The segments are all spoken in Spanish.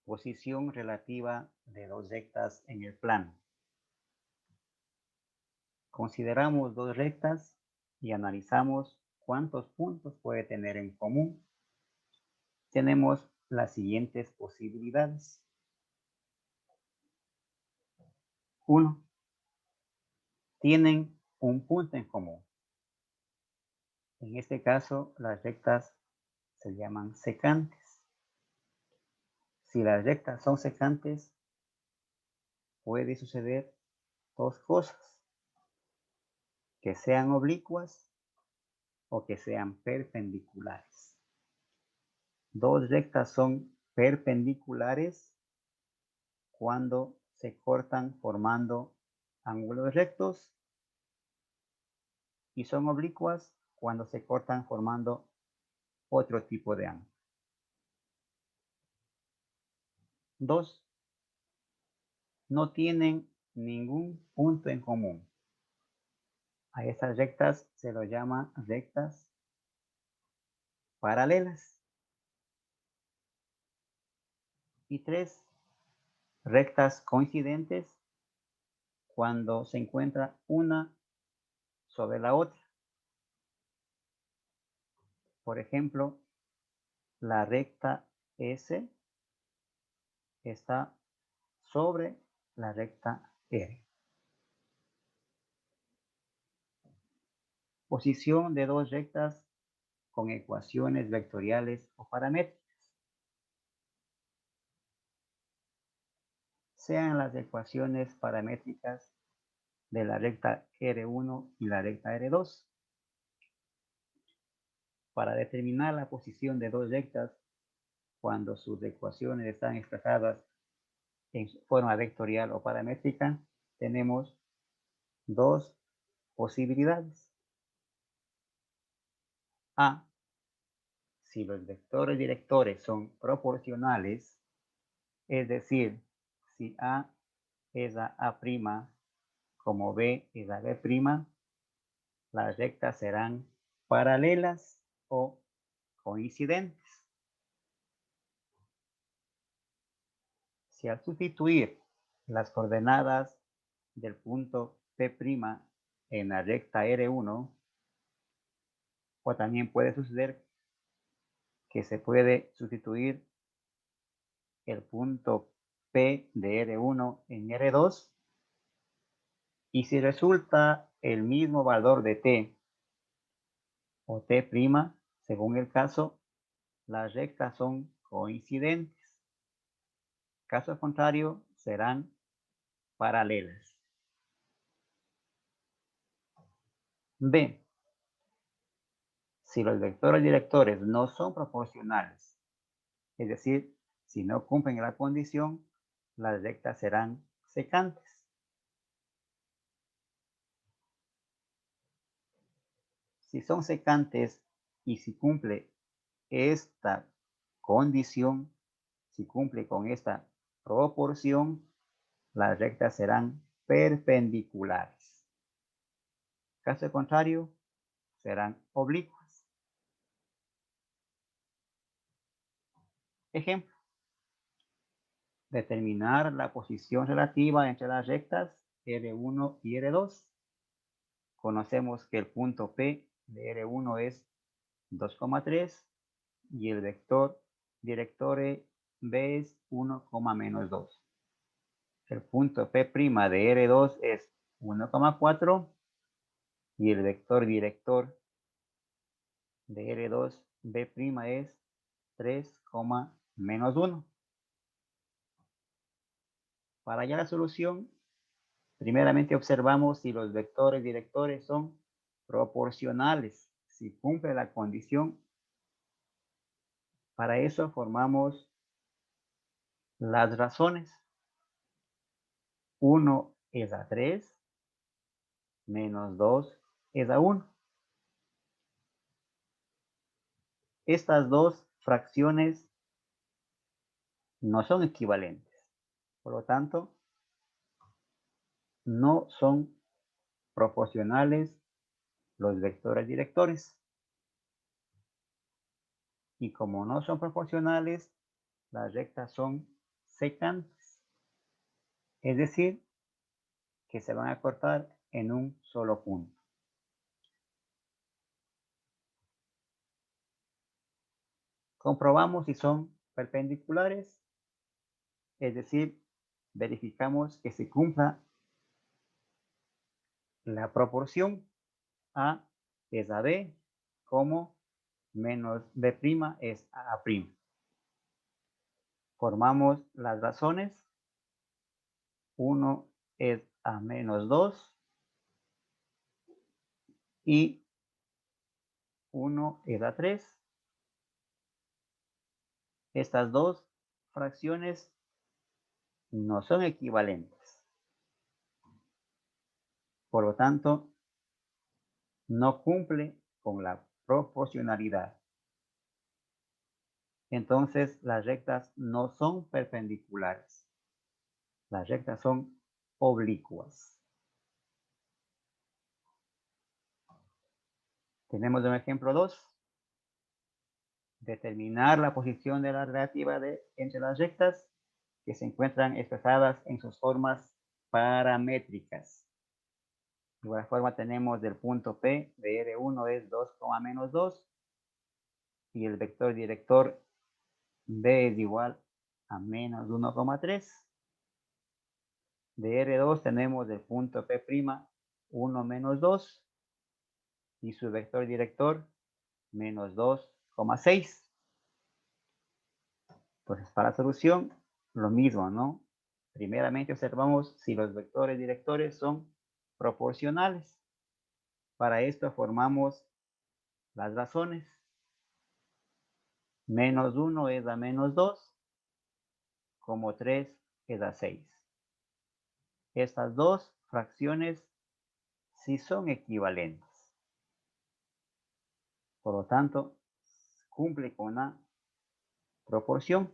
Posición relativa de dos rectas en el plano. Consideramos dos rectas y analizamos cuántos puntos puede tener en común. Tenemos las siguientes posibilidades. 1. Tienen un punto en común. En este caso, las rectas se llaman secantes. Si las rectas son secantes, puede suceder dos cosas: que sean oblicuas o que sean perpendiculares. Dos rectas son perpendiculares cuando se cortan formando ángulos rectos y son oblicuas cuando se cortan formando otro tipo de ángulo. 2. No tienen ningún punto en común. A estas rectas se lo llama rectas paralelas. Y 3. Rectas coincidentes cuando se encuentra una sobre la otra. Por ejemplo, la recta S está sobre la recta R. Posición de dos rectas con ecuaciones vectoriales o paramétricas. Sean las ecuaciones paramétricas de la recta R1 y la recta R2. Para determinar la posición de dos rectas cuando sus ecuaciones están expresadas en forma vectorial o paramétrica, tenemos dos posibilidades. A. Si los vectores directores son proporcionales, es decir, si A es a A', como B es a B', las rectas serán paralelas o coincidentes. Si al sustituir las coordenadas del punto P' en la recta R1, o también puede suceder que se puede sustituir el punto P de R1 en R2, y si resulta el mismo valor de T o T', según el caso, las rectas son coincidentes. Caso contrario, serán paralelas. B. Si los vectores directores no son proporcionales, es decir, si no cumplen la condición, las rectas serán secantes. Si son secantes y si cumple esta condición, si cumple con esta proporción, las rectas serán perpendiculares. Caso contrario, serán oblicuas. Ejemplo: determinar la posición relativa entre las rectas R1 y R2. Conocemos que el punto P de R1 es 2,3 y el vector director B es 1,-2. El punto P' de R2 es 1,4 y el vector director de R2 B' es 3,-1. Para hallar la solución, primeramente observamos si los vectores directores son proporcionales, si cumple la condición. Para eso formamos las razones. 1 es a 3, menos 2 es a 1. Estas dos fracciones no son equivalentes, por lo tanto, no son proporcionales los vectores directores. Y como no son proporcionales, las rectas son secantes. Es decir, que se van a cortar en un solo punto. Comprobamos si son perpendiculares, es decir, verificamos que se cumpla la proporción A es a B, como menos B' es a A'. Formamos las razones. 1 es a menos 2 y 1 es a 3. Estas dos fracciones no son equivalentes. Por lo tanto, no cumple con la proporcionalidad. Entonces, las rectas no son perpendiculares. Las rectas son oblicuas. Tenemos un ejemplo 2. Determinar la posición de la relativa entre las rectas que se encuentran expresadas en sus formas paramétricas. De igual forma tenemos del punto P de R1 es 2, menos 2 y el vector director B es igual a menos 1,3. De R2 tenemos del punto P', 1 menos 2 y su vector director menos 2,6. Entonces, para la solución, lo mismo, ¿no? Primeramente observamos si los vectores directores son proporcionales. Para esto formamos las razones. Menos 1 es a menos 2, como 3 es a 6. Estas dos fracciones sí son equivalentes. Por lo tanto, cumple con la proporción.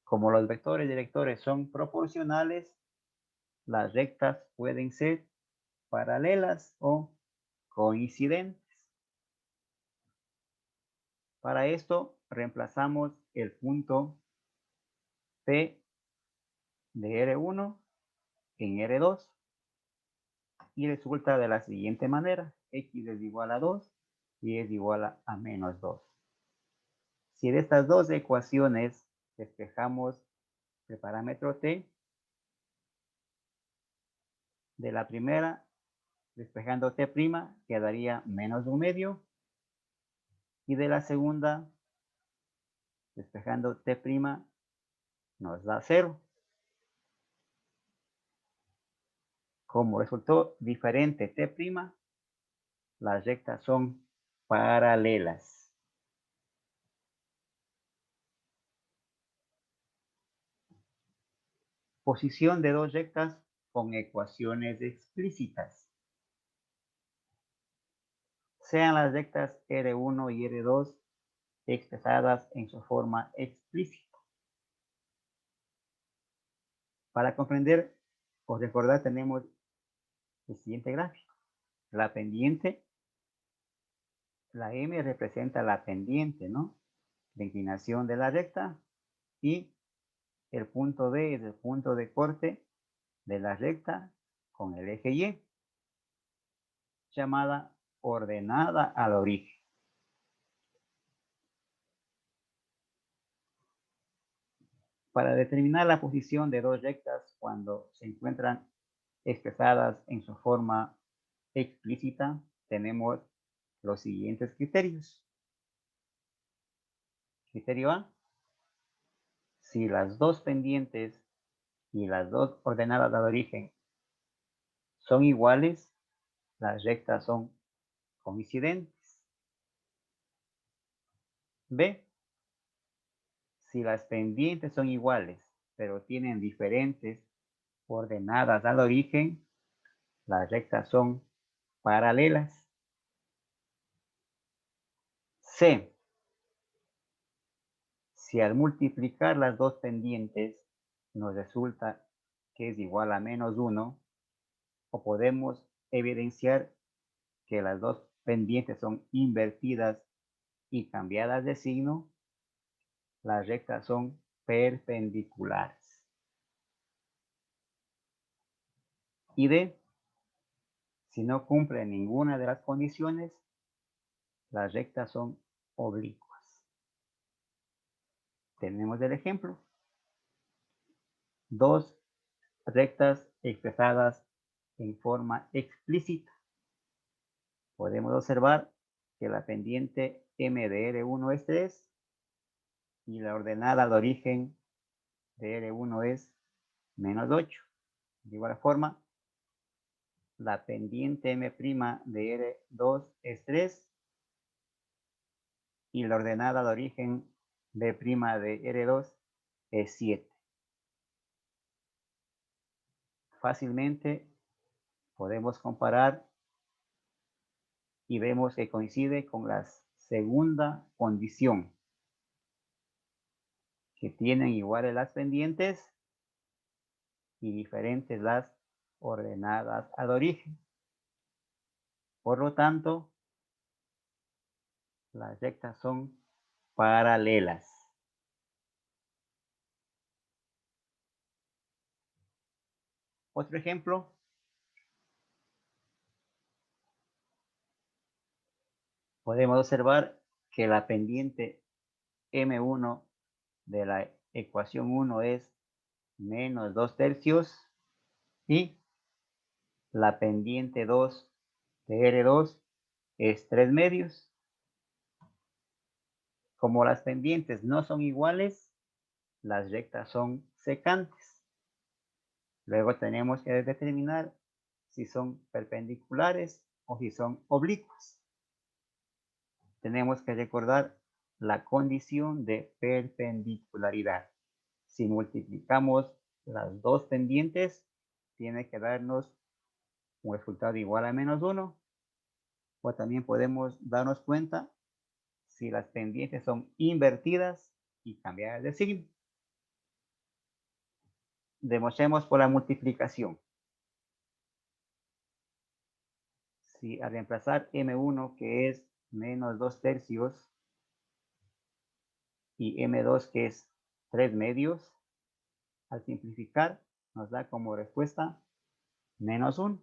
Como los vectores directores son proporcionales, las rectas pueden ser paralelas o coincidentes. Para esto, reemplazamos el punto P de R1 en R2 y resulta de la siguiente manera. X es igual a 2 y es igual a menos 2. Si de estas dos ecuaciones despejamos el parámetro t, de la primera, despejando t', quedaría menos 1 medio. Y de la segunda, despejando t', nos da 0. Como resultó diferente t', las rectas son paralelas. Posición de dos rectas con ecuaciones explícitas. Sean las rectas R1 y R2 expresadas en su forma explícita. Para comprender o recordar tenemos el siguiente gráfico. La pendiente, la M representa la pendiente, ¿no? La inclinación de la recta y el punto D es el punto de corte de la recta con el eje Y, llamada ordenada al origen. Para determinar la posición de dos rectas cuando se encuentran expresadas en su forma explícita, tenemos los siguientes criterios. Criterio A. Si las dos pendientes y las dos ordenadas al origen son iguales, las rectas son coincidentes. B. Si las pendientes son iguales, pero tienen diferentes ordenadas al origen, las rectas son paralelas. C. Si al multiplicar las dos pendientes nos resulta que es igual a menos 1, o podemos evidenciar que las dos pendientes son invertidas y cambiadas de signo, las rectas son perpendiculares. Y D, si no cumple ninguna de las condiciones, las rectas son oblicuas. Tenemos el ejemplo. Dos rectas expresadas en forma explícita. Podemos observar que la pendiente M de R1 es 3 y la ordenada de origen de R1 es menos 8. De igual forma, la pendiente M' de R2 es 3 y la ordenada de origen B' de R2 es 7. Fácilmente podemos comparar y vemos que coincide con la segunda condición, que tienen iguales las pendientes y diferentes las ordenadas al origen. Por lo tanto, las rectas son paralelas. Otro ejemplo. Podemos observar que la pendiente M1 de la ecuación 1 es menos 2 tercios y la pendiente 2 de R2 es 3 medios. Como las pendientes no son iguales, las rectas son secantes. Luego tenemos que determinar si son perpendiculares o si son oblicuas. Tenemos que recordar la condición de perpendicularidad. Si multiplicamos las dos pendientes, tiene que darnos un resultado igual a menos 1. O también podemos darnos cuenta si las pendientes son invertidas y cambiar de signo. Demostremos por la multiplicación. Si al reemplazar M1, que es menos 2 tercios, y M2, que es 3 medios, al simplificar nos da como respuesta menos 1.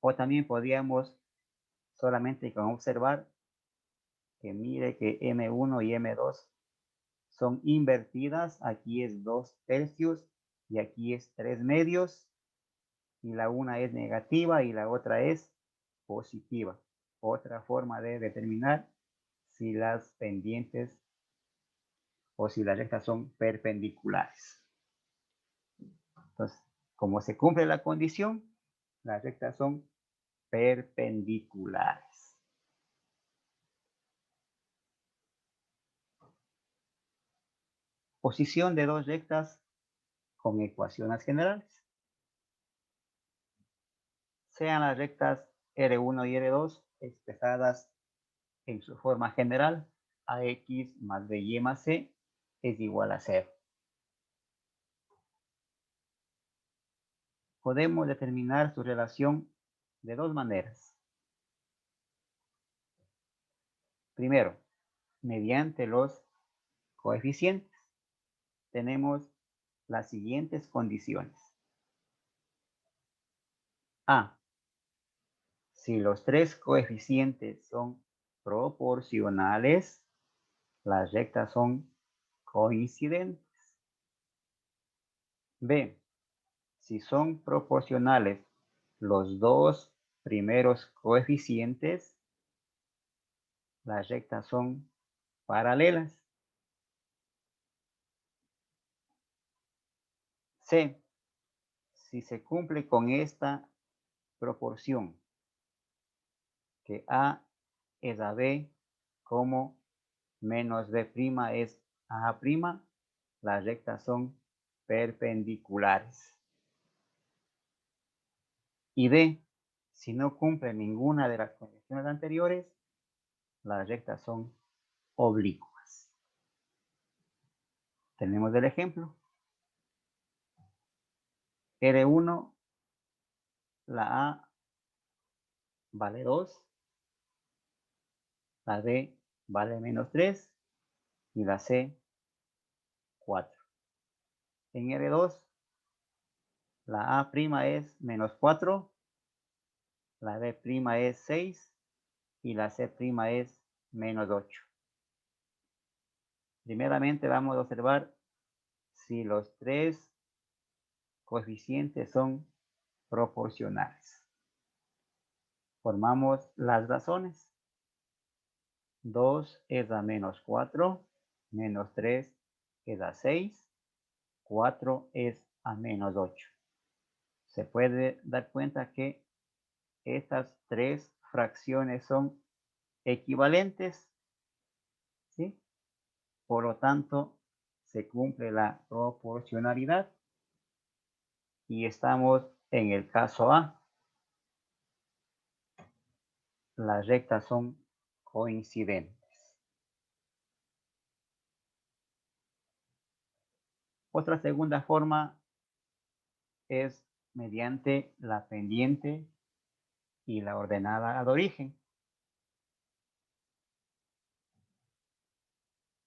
O también podríamos solamente con observar que mire que M1 y M2 son invertidas. Aquí es 2 tercios y aquí es 3 medios. Y la una es negativa y la otra es positiva. Otra forma de determinar si las pendientes o si las rectas son perpendiculares. Entonces, como se cumple la condición, las rectas son perpendiculares. Posición de dos rectas con ecuaciones generales. Sean las rectas R1 y R2 expresadas en su forma general, AX más BY más C es igual a 0. Podemos determinar su relación de dos maneras. Primero, mediante los coeficientes. Tenemos las siguientes condiciones. A. Si los tres coeficientes son proporcionales, las rectas son coincidentes. B. Si son proporcionales los dos primeros coeficientes, las rectas son paralelas. C. Si se cumple con esta proporción, que A es a B como menos B' es a A', las rectas son perpendiculares. Y D, si no cumple ninguna de las condiciones anteriores, las rectas son oblicuas. Tenemos el ejemplo. R1, la A vale 2, la B vale menos 3 y la C 4. En R2, la A' es menos 4, la B' es 6 y la C' es menos 8. Primeramente vamos a observar si los tres coeficientes son proporcionales. Formamos las razones. 2 es a menos 4, menos 3 es a 6, 4 es a menos 8. Se puede dar cuenta que estas tres fracciones son equivalentes, ¿sí? Por lo tanto, se cumple la proporcionalidad y estamos en el caso A. Las rectas son coincidentes. Otra segunda forma es mediante la pendiente y la ordenada al origen.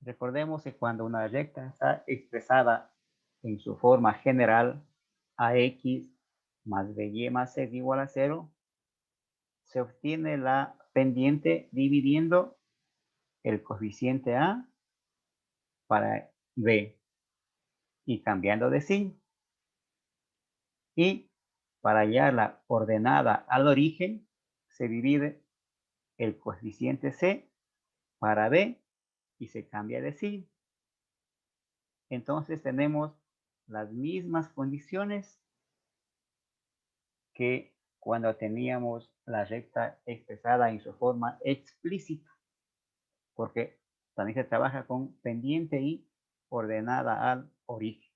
Recordemos que cuando una recta está expresada en su forma general, ax más by más c es igual a 0, se obtiene la pendiente dividiendo el coeficiente a para b y cambiando de signo. Y para hallar la ordenada al origen, se divide el coeficiente c para b y se cambia de signo. Entonces tenemos las mismas condiciones que cuando teníamos la recta expresada en su forma explícita, porque también se trabaja con pendiente y ordenada al origen.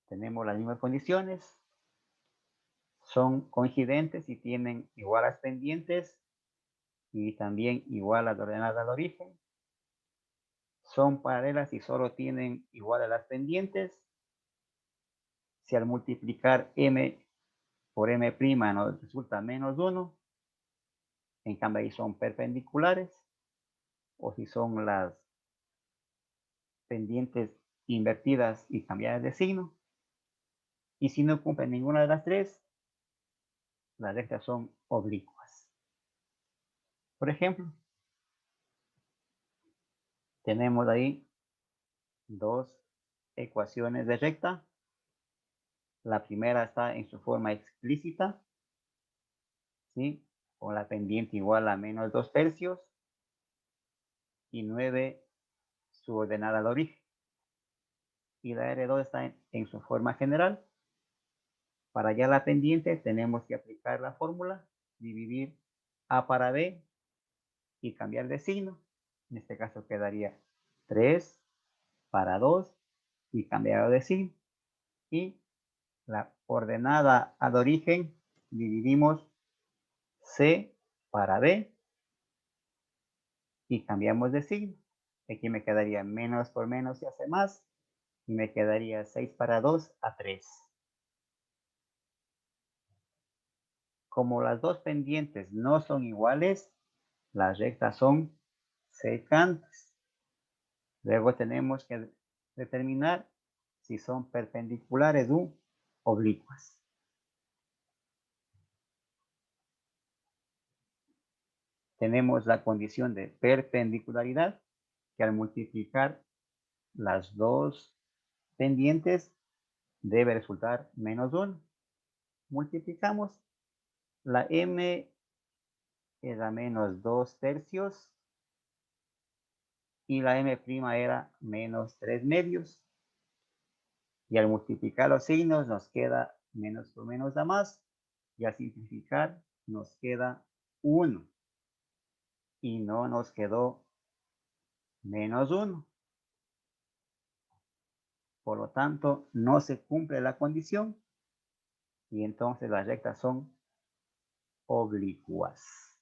Tenemos las mismas condiciones, son coincidentes y tienen iguales pendientes y también iguales ordenadas al origen. Son paralelas y solo tienen iguales las pendientes. Si al multiplicar m por m' nos resulta menos 1, en cambio ahí son perpendiculares, o si son las pendientes invertidas y cambiadas de signo. Y si no cumplen ninguna de las tres, las rectas son oblicuas. Por ejemplo, tenemos ahí dos ecuaciones de recta. La primera está en su forma explícita, ¿sí? Con la pendiente igual a menos 2/3 y 9 su ordenada al origen. Y la R2 está en su forma general. Para hallar la pendiente tenemos que aplicar la fórmula, dividir A para B y cambiar de signo. En este caso quedaría 3 para 2 y cambiar de signo. Y la ordenada al origen dividimos C para B y cambiamos de signo. Aquí me quedaría menos por menos se hace más y me quedaría 6 para 2 a 3. Como las dos pendientes no son iguales, las rectas son secantes. Luego tenemos que determinar si son perpendiculares u oblicuas. Tenemos la condición de perpendicularidad, que al multiplicar las dos pendientes debe resultar menos 1. Multiplicamos. La m es a menos 2/3 y la m' era menos 3/2. Y al multiplicar los signos nos queda menos por menos da más. Y al simplificar nos queda 1. Y no nos quedó menos 1. Por lo tanto, no se cumple la condición y entonces las rectas son oblicuas.